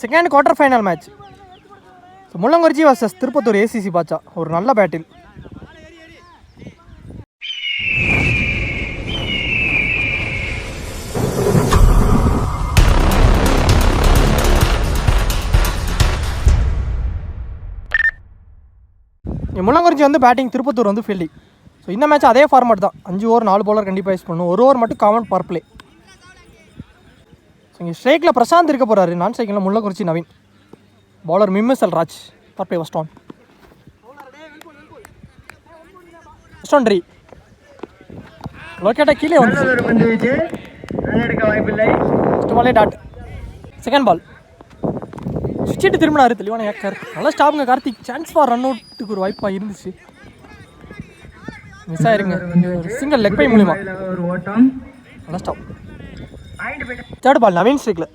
Second quarter final match. So Mullangurichi versus Tiruppattur ACC பாச்சா. ஒரு நல்ல பேட்டில். முள்ளங்குறிச்சி வந்து பேட்டிங், திருப்பத்தூர் வந்து ஃபீல்டிங். ஸோ இந்த மேட்ச் அதே ஃபார்மேட் தான். 5 ஓவர் 4 பவுலர் கண்டிப்பாக யூஸ் பண்ணணும். 1 ஓவர் மட்டும் காமன் பவர் பிளே. ஸோ இங்கே ஸ்ட்ரைக்கில் பிரசாந்த் இருக்க போகிறாரு. நான் ஸ்ட்ரைக்கில் முள்ளங்குறிச்சி நவீன். பவுலர் மிம்மிசல் Raj. Power play first on ட்ரீ லொக்கேட்டாக கீழே வந்து டாட். Second ball சுவிட்சிட்டு திரும்பினாரு. தெளிவான ஏக்கர். நல்லா ஸ்டாப்புங்க கார்த்திக். சான்ஸ் ஃபார் ரன் அவுட்டுக்கு ஒரு வாய்ப்பாக இருந்துச்சு. மிஸ் ஆயிருங்க. சிங்கிள் லெக் பை மூலியமா நல்லா ஸ்டாப். தேர்ட் பால் நவீன் ஸ்ட்ரைக்கில்.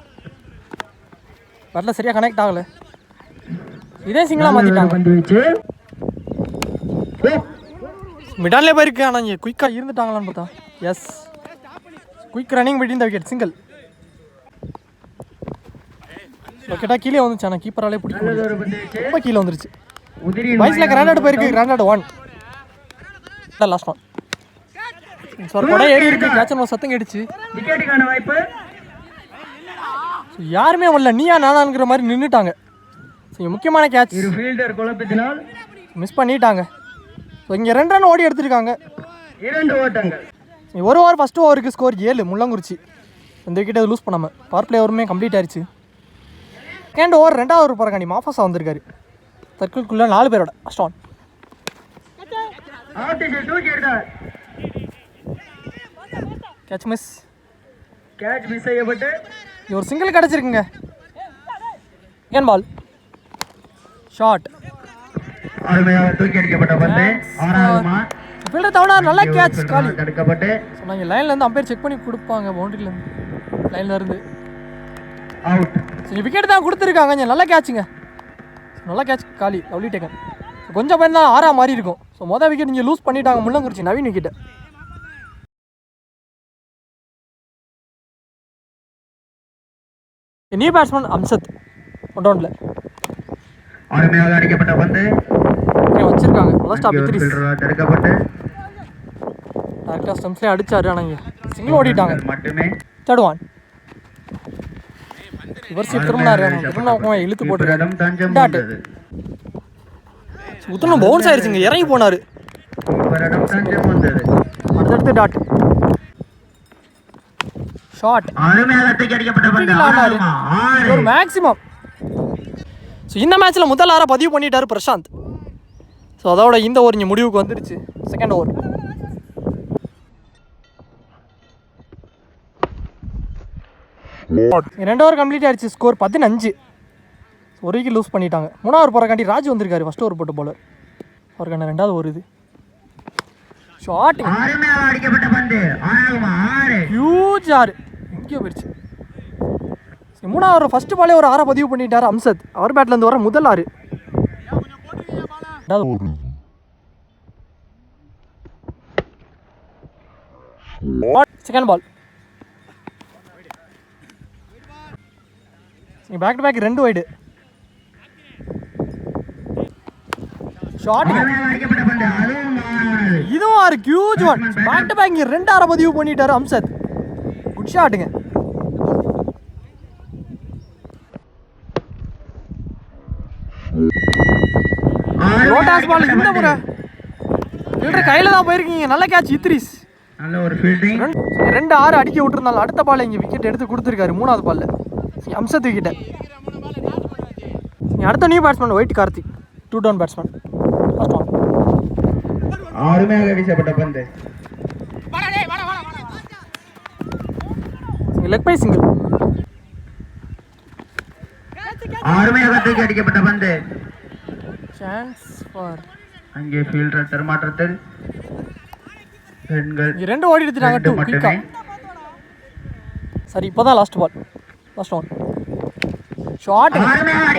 வரல, சரியாக கனெக்ட் ஆகலை. இதே சிங்கிளாக மாற்றிட்டாங்க. மிடான்லே போயிருக்கு. ஆனால் இங்கே குயிக்காக இருந்துட்டாங்களான்னு பார்த்தா yes. Quick running between the wicket. Single. விக்கெட்டாக கீழே வந்துச்சு. ஆனால் கீப்பராலே பிடிக்க ரொம்ப கீழே வந்துருச்சு. வயசில் கிராண்டாட் போயிருக்கு. கிராண்டாட் 1. Last one. சார் கூட ஏறி இருக்கு. கேட்சர் சத்தம் கேட்டுச்சு. விக்கெட்டுக்கான வாய்ப்பு. யாருமே வரல. நீயா நானாங்கிற மாதிரி நின்றுட்டாங்க. ஸோ முக்கியமான கேட்ச் ஃபீல்டர் குழப்பத்தினால் மிஸ் பண்ணிட்டாங்க. ஸோ இங்கே 2 ரன் ஓடி எடுத்துருக்காங்க. 2 ஓட்டங்கள். ஒரு ஓவர் ஃபஸ்ட்டு ஓவருக்கு ஸ்கோர் 7 முள்ளங்குறிச்சி. இந்த விக்கெட்டை லூஸ் பண்ணாமல் பவர் பிளே ஓவருமே கம்ப்ளீட் ஆயிடுச்சு. செகண்ட் ஓவர் 2வது ஓவர் போகிறக்காண்டி மாஃபாஸா வந்திருக்காரு. சர்க்கிள்குள்ளே 4 பேரோட first on. Catch miss. Catch miss செய்யப்பட்டு ஒரு சிங்கிள் கிடச்சிருக்குங்க. Second ball shot. அருமையாக தூக்கி அடிக்கப்பட்ட பந்து. ஃபீல்டர் தவணா நல்ல கேட்ச். காலி தடுக்கப்பட்டு சொன்னாங்க. லைன்லேருந்து அம்பையர் செக் பண்ணி கொடுப்பாங்க. பவுண்டரியிலேருந்து லைனில் இருந்து அவுட். சரி விக்கெட் தான் கொடுத்துருக்காங்க. நல்ல கேட்சுங்க. நல்ல கேட்ச். காலி லவ்லி டேக்கன். கொஞ்சம் பையன் தான் 6 மாதிரி இருக்கும். ஸோ மொதல் விக்கெட் நீங்கள் லூஸ் பண்ணிட்டாங்க முள்ளங்குறிச்சி நவீன் விக்கெட்டை. நியூ பேட்ஸ்மேன் அம்சத் ஒன்டவுனில் அருமையாக அடிக்கப்பட்ட பந்து வச்சிருக்காங்க. முதல் ஸ்டாப் தடுக்கப்பட்டு டேரக்டாக ஸ்டம்ஸ்லேயே அடிச்சாரு. ஆனால் இங்கே சிங்கிள் ஓடிட்டாங்க மட்டுமே. Third one. இவர் திரும்பினாரு. திரும்ப இழுத்து போட்டுருக்காரு. உத்தரம் பவுன்ஸ் ஆயிடுச்சுங்க. இறங்கி போனார். அடுத்தடுத்து டாட். ஷார்ட். ஒரு மேக்ஸிமம். ஸோ இந்த மேட்ச்சில் முதல் 6 பதிவு பண்ணிட்டாரு பிரசாந்த். ஸோ அதோட இந்த ஓவர் இங்கே முடிவுக்கு வந்துருச்சு. செகண்ட் ஓவர் 2 ஓவர் கம்ப்ளீட் ஆயிடுச்சு. ஸ்கோர் 15. ஒரு விக்கெட் லூஸ் பண்ணிட்டாங்க. 3வது ஓவர் போகிறக்காண்டி ராஜ் வந்திருக்காரு. ஃபர்ஸ்ட் ஓவர் போட்ட பவுலர். அவருக்கான 2வது ஓவர் இது. ஷாட். ஹியூஜ் 6 எங்கேயோ போயிடுச்சு. 3வது ஓவர் ஃபர்ஸ்ட் பாலே ஒரு 6 பதிவு பண்ணிட்டார் அம்சத். அவர் பேட்லேருந்து வர முதல் 6. Second ball back to back 2 wide. Shot. இதுவும் 6 huge one. Back to back 2 6 பதிவு பண்ணிட்டாரு அம்சத். குட் ஷாட்டுங்க. ரோட்டாஸ் பால் இந்த முறை ஃபீல்டர் கையில் தான் போயிருக்கீங்க. நல்ல கேட்ச் இத்ரிஸ். நல்ல ஒரு ஃபீல்டிங். 2 6 அடிக்க விட்டுருந்தாலும் அடுத்த பால் இங்கே விக்கெட் எடுத்து கொடுத்துருக்காரு. 3வது பாலில் அம்சத் விக்கெட்டை. அடுத்த new batsman white Karthik. 2 down batsman. First one. அருமையாக வீசப்பட்ட பந்து. Leg bye single. அருமையாக தூக்கி அடிக்கப்பட்ட பந்து. சான்ஸ் ஃபார் அங்கே ஃபீல்டர் தரமாற்றத்தில் பெண்கள் 2 ஓடி எடுத்துட்டாங்க. 2 குயிக்கா. சரி இப்போதான் last ball. Last one. Shot.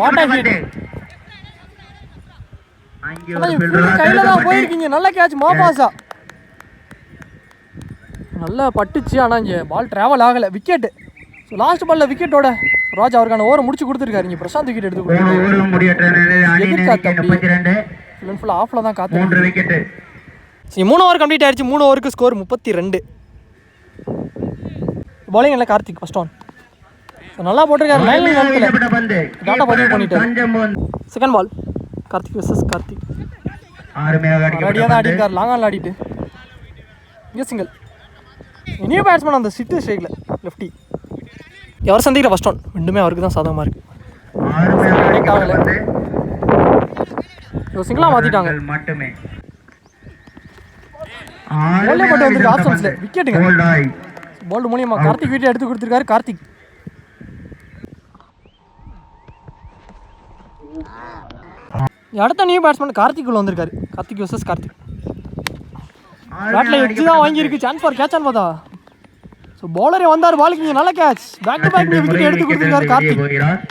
What a hit. அங்கே ஒரு ஃபீல்டர் கையில தான் போயிருக்கீங்க. நல்ல கேட்ச் மாபாசா. நல்லா பட்டுச்சு. ஆனால் இங்கே பால் ட்ராவல் ஆகலை. விக்கெட்டு. ஸோ லாஸ்ட் பாலில் விக்கெட்டோட ராஜ் அவருக்கான ஓவரை முடிச்சு கொடுத்துருக்காரு. இங்கே பிரசாந்த் விக்கெட் எடுத்து கொடுத்துருக்காரு. ஓவரும் முடியற்ற நிலையில் அணி எண்ணிக்கை 32 ஃபுல் அண்ட் ஃபுல் ஆஃபில் தான் காத்து. 3 விக்கெட். சரி 3 ஓவர் கம்ப்ளீட் ஆயிடுச்சு. 3 ஓவருக்கு ஸ்கோர் 32. பவுலிங் இல்லை கார்த்திக் ஃபர்ஸ்ட் ஆன். நல்லா போட்டிருக்காரு. லைனில் நேரத்தில் பந்து டாட்டா பதிவு பண்ணிட்டாரு. தஞ்சம்பொன் second ball Karthik versus Karthik. அருமையாக ரெடியாக தான் அடிக்கப்பட்ட ஆடிருக்காரு. லாங் ஆன் ஆடிட்டு இங்கே சிங்கிள். நியூ பேட்ஸ்மேன் அந்த சிட்டு ஸ்ட்ரைக்கில் லெஃப்டி. எவர் சந்திக்கிற ஃபர்ஸ்ட் ஒன் ரெண்டுமே அவருக்கு தான் சாதகமாக இருக்குது. அருமையாக அடிக்கப்பட்ட பந்து இவர் சிங்கிளாக மாற்றிட்டாங்க. மட்டுமே போல்டே மட்டும் வந்துருக்கு ஆப்ஷன்ஸில். விக்கெட்டுங்க போல்டாய் போல்டு மூலியமாக கார்த்திக் விக்கெட் எடுத்து கொடுத்துருக்காரு. கார்த்திக் அடுத்த நியூ பேட்ஸ்மேன் கார்த்திக் உள்ள வந்திருக்காரு. கார்த்திக் வெர்சஸ் கார்த்திக். பேட்டில் எட்ஜ் தான் வாங்கியிருக்கு. சான்ஸ் ஃபார் கேட்ச் ஆன் பார்த்தா. ஸோ பவுலரே வந்தார் பாலுக்கு. இங்கே நல்ல catch. Back to back wicket எடுத்து கொடுத்துருக்காரு கார்த்திக்.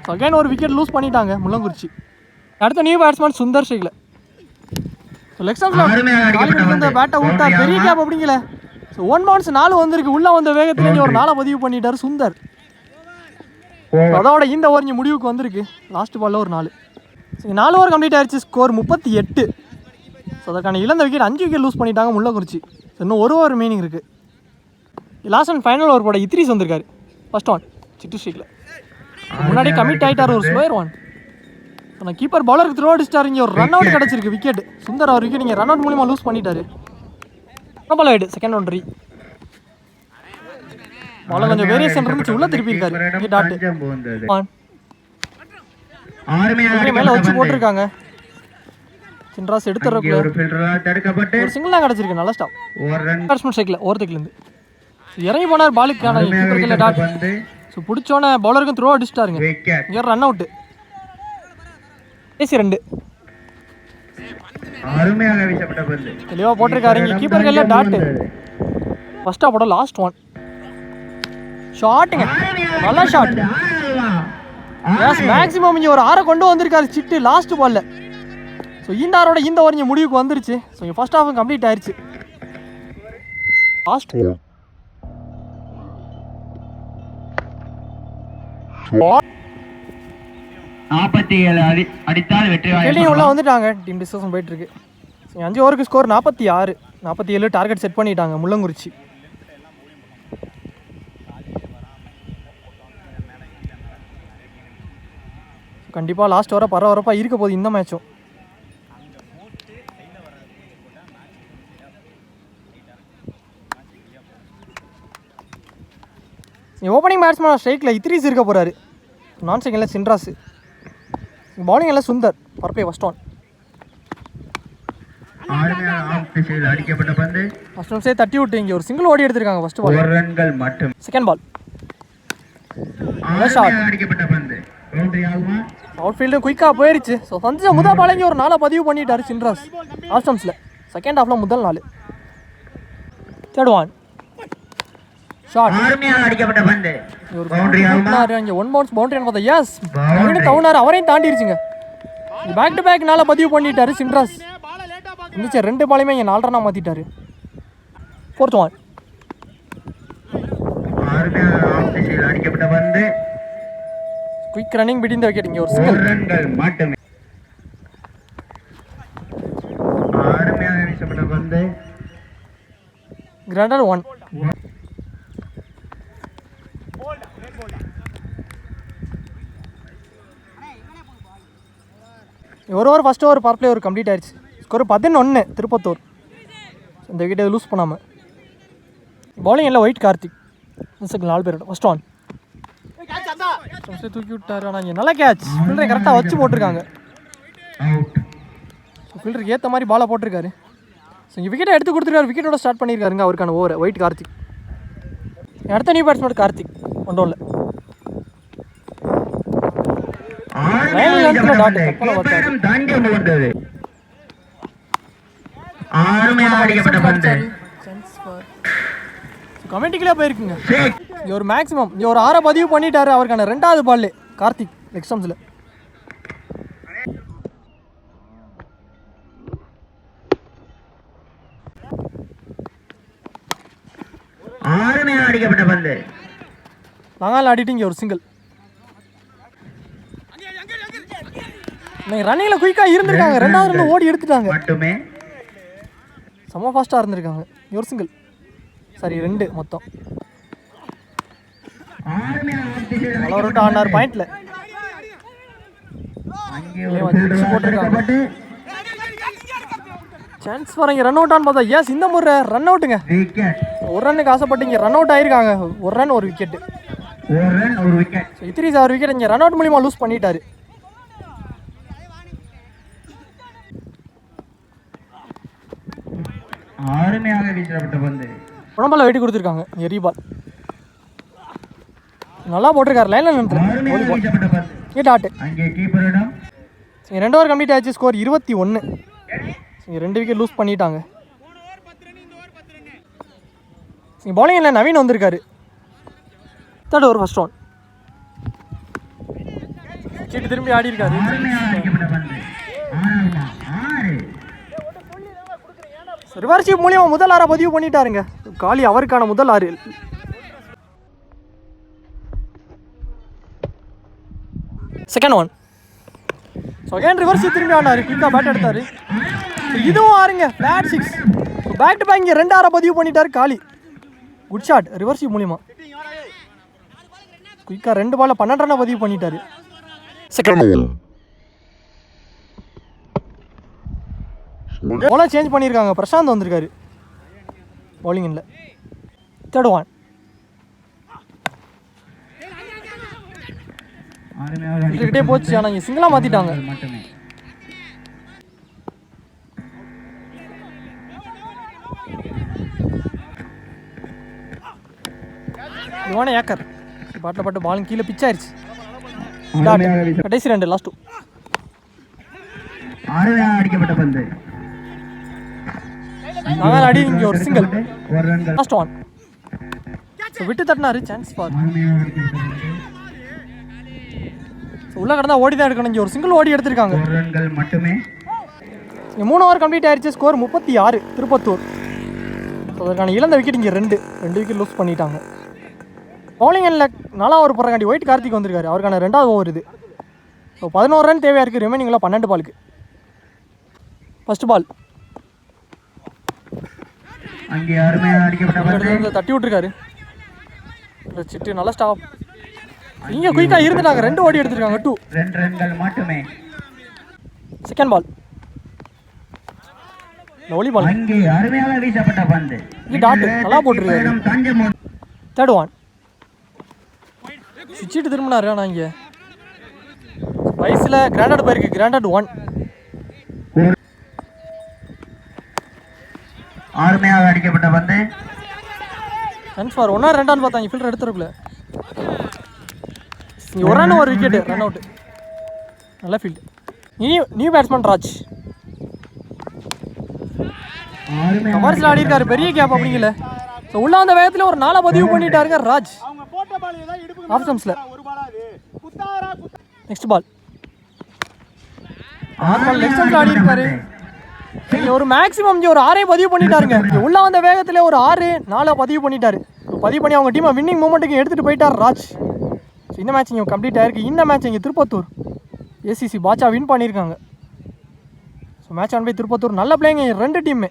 ஸோ அகைன் ஒரு விக்கெட் லூஸ் பண்ணிட்டாங்க முள்ளங்குறிச்சி. அடுத்த நியூ பேட்ஸ்மேன் சுந்தர் ஸ்ட்ரைக்கில். ஸோ லெக் ஸ்டம்பில் இந்த பேட்டை விட்டா பெரிய கேப் அப்படிங்கல. ஸோ 1 பவுன்ஸ் 4 வந்திருக்கு. உள்ளே வந்த வேகத்தில் இங்கே ஒரு 4 பதிவு பண்ணிட்டார் சுந்தர். அதோட இந்த ஓவர் இங்கே முடிவுக்கு வந்திருக்கு. லாஸ்ட் பாலில் ஒரு 4. சரி 4 ஓவர் கம்ப்ளீட் ஆயிடுச்சு. ஸ்கோர் 38. ஸோ அதற்கான இழந்த விக்கெட் 5 விக்கெட் லூஸ் பண்ணிட்டாங்க முள்ளங்குறிச்சி. ஸோ இன்னும் 1 ஓவர் மீனிங் இருக்குது. லாஸ்ட் அண்ட் ஃபைனல் ஓவர் போட இத்ரிஸ் வந்திருக்காரு ஃபர்ஸ்ட் ஒன் சிட்டு ஸ்ட்ரீக்கில். முன்னாடி கமிட் ஆகிட்டார் ஒரு ஸ்லோயர் ஒன். ஸோ நான் கீப்பர் பவுலருக்கு த்ரோ அடிச்சிட்டார். இங்கே ஒரு ரன் அவுட் கிடச்சிருக்கு விக்கெட். சுந்தர் அவர் விக்கெட் இங்கே ரன் அவுட் மூலியமாக லூஸ் பண்ணிட்டாரு. பால் ஆயிடு செகண்ட் பவுண்டரி. பால் கொஞ்சம் வேரியேஷன் இருந்துச்சு. உள்ளே திருப்பியிருக்காரு. இங்கே டாட்டு மேலே வச்சு போட்டிருக்காங்க. சின்ராஸ் எடுத்துறதுக்குள்ள ஒரு சிங்கிள் தான் கிடச்சிருக்கு. நல்ல ஸ்டாப். பேட்ஸ்மேன் ஸ்ட்ரைக்கில் ஓவர்டேக்லேருந்து இறங்கி போனார் பாலுக்கான கீப்பருக்கு டாட். ஸோ பிடிச்சோன்னே பவுலருக்கும் த்ரோ அடிச்சிட்டாருங்க. இங்கே ரன் அவுட்டு. ஏசி 2 தெளிவாக போட்டிருக்காரு. இங்கே கீப்பர் கையில் டாட்டு. ஃபர்ஸ்ட் போட லாஸ்ட் ஒன் ஷாட்டுங்க. நல்ல ஷாட். எஸ் மேக்ஸிமம் இங்கே ஒரு 6 கொண்டு வந்திருக்காரு சிட்டு லாஸ்ட் பாலில். ஸோ இந்த ஆரோட இந்த ஓவர் இங்கே முடிவுக்கு வந்துருச்சு. ஸோ இங்கே ஃபர்ஸ்ட் ஹாஃபும் கம்ப்ளீட் ஆயிடுச்சு. லாஸ்ட் 47 அடித்தால் வெற்றி வாய்ப்பு. உள்ள வந்துட்டாங்க. டீம் டிஸ்கஷன் போயிட்டு இருக்கு. 5 ஓவருக்கு ஸ்கோர் 46. 47 டார்கெட் செட் பண்ணிட்டாங்க முள்ளங்குறிச்சி. கண்டிப்பாக லாஸ்ட் ஓவராக பரபரப்பாக இருக்க போகுது இந்த மேட்சும். ஓப்பனிங் பேட்ஸ்மேன் ஸ்ட்ரைக்கில் இத்ரிஸ் இருக்க போகிறாரு. நான் செகண்டில் சின்ராஸ். பவுலிங் எல்லாம் சுந்தர். பர்பே first one. அடிக்கப்பட்ட பந்து ஃபர்ஸ்ட் நிமிஷே தட்டி விட்டு இங்கே ஒரு சிங்கிள் ஓடி எடுத்திருக்காங்க ஃபர்ஸ்ட் பால். ரன்கள் மட்டும். Second ball shot. அடிக்கப்பட்ட பந்து அவுட் ஃபீல்டு குயிக்காக போயிடுச்சு. ஸோ சந்திச்ச முதல் பால் இங்கே ஒரு 4 பதிவு பண்ணிட்டாரு சின்ராஸ் ஆப்ஷன்ஸில். செகண்ட் ஹாஃபில் முதல் 4. Third one shot. அடிக்கப்பட்ட பந்து ஒரு பவுண்டரி இங்கே 1 பவுன்ஸ் பவுண்டரி பார்த்தா. எஸ் தவுனார் அவரையும் தாண்டிருச்சுங்க. பேக் டு பேக் 4 பதிவு பண்ணிட்டாரு சின்ராஸ். இருந்துச்சு 2 பாலையுமே இங்கே 4 ரன்னாக மாற்றிட்டாரு. ஃபோர்த் ஒன் அடிக்கப்பட்ட பந்து quick running between the wicket. இங்கே ஒரு சிங்கிள். ரன்கள் மட்டுமே. அருமையாக வீசப்பட்ட பந்து கிரவுண்டர் 1. ஒரு over first over power play ஒரு கம்ப்ளீட் ஆயிடுச்சு. ஸ்கோர் 11 திருப்பத்தூர். இந்த விக்கெட்டை லூஸ் பண்ணாமல். பவுலிங் எல்லாம் ஒயிட் கார்த்திக். 4 பேரோட ஃபர்ஸ்ட் ஒன் தூக்கி விட்டார். ஆனால் இங்கே நல்ல கேட்ச். ஃபீல்டரை கரெக்டாக வச்சு போட்டிருக்காங்க. ஃபீல்டருக்கு ஏற்ற மாதிரி பாலை போட்டிருக்காரு. ஸோ இங்கே விக்கெட்டை எடுத்து கொடுத்துருக்காரு. விக்கெட்டோட ஸ்டார்ட் பண்ணியிருக்காருங்க அவருக்கான ஓவர் ஒயிட் கார்த்திக். அடுத்த நியூ பேட்ஸ்மேன் கார்த்திக் 1 ஓவரில். கமெண்டிக்கலே போயிருக்குங்க. ஒரு மேக்ஸிமம் ஒரு 6 பதிவு பண்ணிட்டாரு அவருக்கான 2வது பால்லே கார்த்திக் லெக் ஸ்டம்ப்ஸில். அடிக்கப்பட்ட பந்து லாங்கால் ஆடிட்டு இங்கே ஒரு சிங்கிள். நீங்கள் ரன்னிங்கில் குயிக்காக இருந்திருக்காங்க, ரெண்டாவது ரன் ஓடி எடுத்துட்டாங்க, மட்டுமே. செம்ம ஃபாஸ்ட்டாக இருந்திருக்காங்க. ஒரு சிங்கிள், சாரி 2 மொத்தம். நல்லா ஒரு ஆனார் பாயிண்ட்ல போட்டிருக்காங்க. சான்ஸ் வரீங்க ரன் அவுட் ஆன்னு பார்த்தா எஸ் இந்த முறை ரன் அவுட்டுங்க. ஒரு ரன்னுக்கு ஆசைப்பட்டு இங்கே ரன் அவுட் ஆயிருக்காங்க. ஒரு ரன் ஒரு விக்கெட். இத்திரிஸ் அவர் விக்கெட் இங்கே ரன் அவுட் மூலியமாக லூஸ் பண்ணிட்டாரு. அருமையாக வீசப்பட்ட பந்து உடம்பெல்லாம் வெட்டி கொடுத்துருக்காங்க. எரிபால் நல்லா போட்டிருக்காரு. லைன்ல நின்று டாட்டு. இங்கே 2 ஓவர் கம்ப்ளீட் ஆச்சு. ஸ்கோர் 21. இங்கே 2 விக்கெட் லூஸ் பண்ணிட்டாங்க. இங்கே பவுலிங் இல்லை, நவீன் வந்திருக்காரு. Third over first one seat திரும்பி ஆடி இருக்காரு. ரிவர்ஷிப் மூலியமாக முதல் 6 பதிவு பண்ணிட்டாருங்க. காலி அவருக்கான முதல் 6. செகண்ட் ஒன் செகண்ட் ரிவர்ஷிப் திரும்பி ஆனார். குயிக்காக பேட் எடுத்தார். இதுவும் 6ங்க, ஃப்ளாட் 6. பேக் டு பேக் இங்கே 2 6 பதிவு பண்ணிட்டார் காலி. குட் ஷாட் ரிவர்ஷிப் மூலியமாக. குயிக்காக 2 பால்ல 12 ரன் பதிவு பண்ணிட்டாரு. செகண்ட் பவுலர் சேஞ்ச் பண்ணியிருக்காங்க. பிரசாந்த் வந்திருக்காரு பவுலிங் இல்லை. தேர்ட் ஒன் கிட்டே போச்சு. ஆனால் இங்கே சிங்கிளாக மாற்றிட்டாங்க. இவான ஏக்கர் பாட்டில் பாட்டு பாலும் கீழே பிச் ஆயிடுச்சு. கடைசி 2 லாஸ்ட் 2. அடிக்கப்பட்ட பந்து நாங்கள் அடி. இங்கே ஒரு சிங்கிள் லாஸ்ட் ஒன். விட்டு தட்டினாரு. சான்ஸ் ஃபார் உள்ள கடந்தா ஓடி தான் எடுக்கணும். இங்கே ஒரு சிங்கிள் ஓடி எடுத்திருக்காங்க. மட்டுமே. இங்கே 3 ஓவர் கம்ப்ளீட் ஆயிடுச்சு. ஸ்கோர் 36. திருப்பத்தூர். அதற்கான இழந்த விக்கெட் இங்கே 2 விக்கெட் லூஸ் பண்ணிட்டாங்க. பவுலிங் இல்லை 4வது ஓவர் போடுறக்காண்டி ஒயிட் கார்த்திக் வந்திருக்காரு. அவருக்கான 2வது ஓவர் இது. ஸோ 11 ரன் தேவையாக இருக்குது. ரிமைனிங்கில் 12 பாலுக்கு. ஃபர்ஸ்ட் பால் தட்டி விட்டுருக்காரு. சிட்டு நல்லா ஸ்டாப். இங்கே குயிக்காக இருந்துட்டாங்க. 2 ஓடி எடுத்துருக்காங்க. 2 ரன்கள் மட்டுமே. செகண்ட் பால் ஒலி பால் அருமையாக வீசப்பட்ட பந்து டாட் நல்லா போட்டுருக்காரு. தேர்ட் ஒன் சுவிட்சிட்டு திரும்பினாரு. ஆனால் இங்கே வயசில் கிராண்டட் போயிருக்கு. கிராண்டட் 1. அருமையாக அடிக்கப்பட்ட பந்து. ரன்ஸ் ஃபார் 1 ஆர் 2 பார்த்தாங்க. ஃபீல்டர் எடுத்துருக்குல. இங்கே ஒரு ரன் ஒரு விக்கெட்டு ரன் அவுட். நல்ல ஃபீல்டு. நியூ பேட்ஸ்மேன் ராஜ் கமர்ஸில் ஆடி இருக்காரு. பெரிய கேப் அப்படிங்கல. ஸோ உள்ள அந்த வேகத்தில் ஒரு 4 பதிவு பண்ணிட்டாருங்க ராஜ். ஆஃப் ஸ்டம்ப்ஸில். நெக்ஸ்ட் பால் லெஃப்ட் ஸ்டம்ப்ஸில் ஆடி இருக்காரு. ஒரு மேக்ஸிமம் இங்கே ஒரு 6 பதிவு பண்ணிட்டாருங்க. உள்ள வந்த வேகத்தில் ஒரு 6 4 பதிவு பண்ணிட்டாரு. பதிவு பண்ணி அவங்க டீமை வின்னிங் மூமெண்ட்டுக்கு எடுத்துகிட்டு போயிட்டார் ராஜ். ஸோ இந்த மேட்ச் இங்கே கம்ப்ளீட் ஆயிருக்கு. இந்த மேட்ச் இங்கே திருப்பத்தூர் ஏசிசி பாட்சா வின் பண்ணியிருக்காங்க. So match won by Tirupattur. நல்ல பிளேயிங் 2 டீமே.